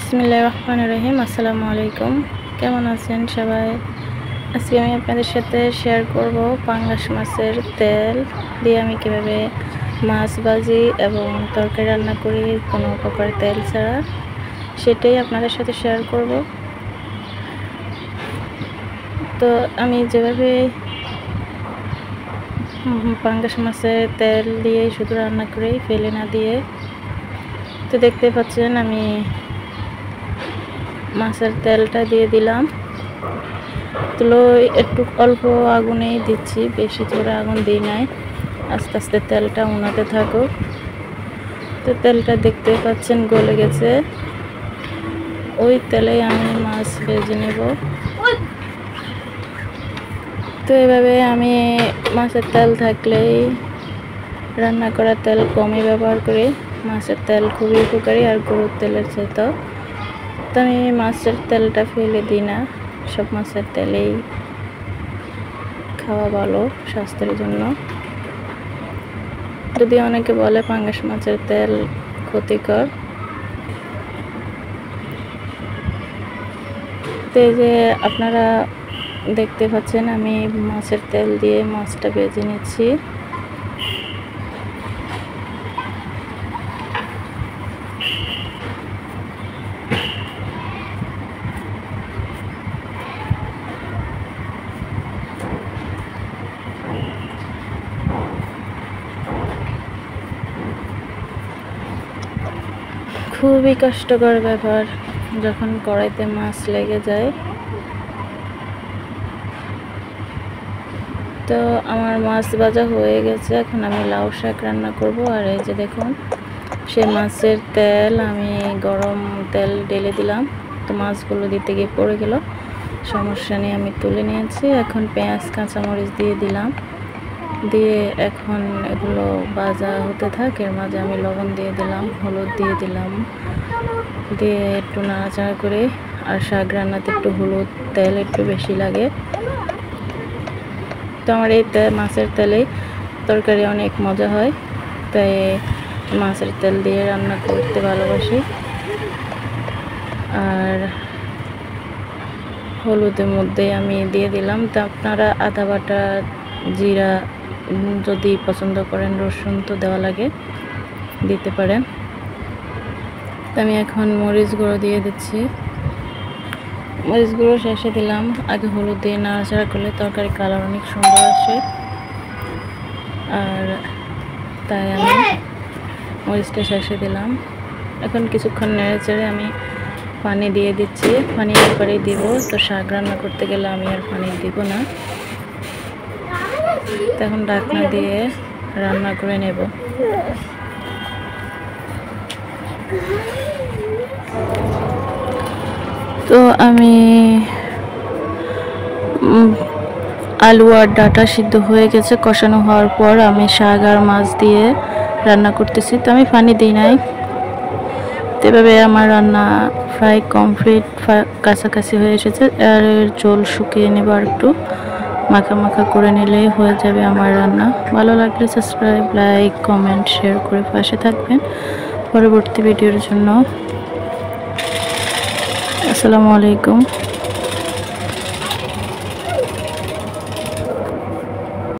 বিসমিল্লাহির রহমানির রহিম। আসসালামু আলাইকুম। কেমন আছেন সবাই? আজকে আমি আপনাদের সাথে শেয়ার করব পাঙ্গাস মাছের তেল দিয়ে আমি কিভাবে মাছ ভাজি এবং তরকারি রান্না করি কোনো প্রকার তেল ছাড়া, সেটাই আপনাদের সাথে শেয়ার করব। তো আমি যেভাবে পাঙ্গাস মাছের তেল দিয়ে শুধু রান্না করি, ফেলে না দিয়ে, তো দেখতে পাচ্ছেন আমি মাছের তেলটা দিয়ে দিলাম। তুলো একটু অল্প আগুনেই দিচ্ছি, বেশি জোরে আগুন দিই নাই। আস্তে আস্তে তেলটা উনাতে থাকুক। তো তেলটা দেখতে পাচ্ছেন গলে গেছে। ওই তেলেই আমি মাছ ভেজে নেব। তো এভাবে আমি মাছের তেল থাকলেই রান্না করা তেল কমই ব্যবহার করি। মাছের তেল খুবই উপকারী আর গরুর তেলের চাইতেও। তো আমি মাছের তেলটা ফেলে দিই না, সব মাছের তেলেই খাওয়া ভালো স্বাস্থ্যের জন্য। যদি অনেকে বলে পাঙ্গাস মাছের তেল ক্ষতিকর, তো এই যে আপনারা দেখতে পাচ্ছেন আমি মাছের তেল দিয়ে মাছটা ভেজে নিচ্ছি। খুবই কষ্টকর ব্যাপার যখন কড়াইতে মাছ লেগে যায়। তো আমার মাছ ভাজা হয়ে গেছে, এখন আমি লাউ শাক রান্না করব। আর এই যে দেখুন, সে মাছের তেল আমি গরম তেল ঢেলে দিলাম। তো মাছগুলো দিতে গিয়ে পড়ে গেল, সমস্যা নেই, আমি তুলে নিয়েছি। এখন পেঁয়াজ কাঁচামরিচ দিয়ে দিলাম, দিয়ে এখন এগুলো ভাজা হতে থাক। এর মাঝে আমি লবণ দিয়ে দিলাম, হলুদ দিয়ে দিলাম, দিয়ে একটু নাড়াচাড়া করে। আর শাক রান্নাতে একটু হলুদ তেল একটু বেশি লাগে। তো আমার এই মাছের তেলেই তরকারি অনেক মজা হয়, তাই মাছের তেল দিয়ে রান্না করতে ভালোবাসি। আর হলুদের মধ্যে আমি দিয়ে দিলাম। তো আপনারা আদা বাটা, জিরা যদি পছন্দ করেন, রসুন তো দেওয়া লাগে, দিতে পারেন। তো আমি এখন মরিচ গুঁড়ো দিয়ে দিচ্ছি। মরিচ গুঁড়ো শেষে দিলাম। আগে হলুদ দিয়ে নাড়াচাড়া করলে তরকারি কালার অনেক সুন্দর আসে, আর তাই আমি মরিচটা শেষে দিলাম। এখন কিছুক্ষণ নেড়েচেড়ে আমি পানি দিয়ে দিচ্ছি। পানি একবারেই দিব, তো শাক রান্না করতে গেলে আমি আর পানি দিব না। তখন ঢাকনা দিয়ে রান্না করে নেব। তো আমি আলু আর ডাঁটা সিদ্ধ হয়ে গেছে, কষানো হওয়ার পর আমি শাক আর মাছ দিয়ে রান্না করতেছি। তো আমি পানি দিই নাই। তো এভাবে আমার রান্না প্রায় কমপ্লিট, কাছাকাছি হয়ে এসেছে। আর ঝোল শুকিয়ে নেব, আর একটু মাখা মাখা করে নিলেই হয়ে যাবে আমার রান্না। ভালো লাগলে সাবস্ক্রাইব, লাইক, কমেন্ট, শেয়ার করে পাশে থাকবেন পরবর্তী ভিডিওর জন্য। আসসালামু আলাইকুম।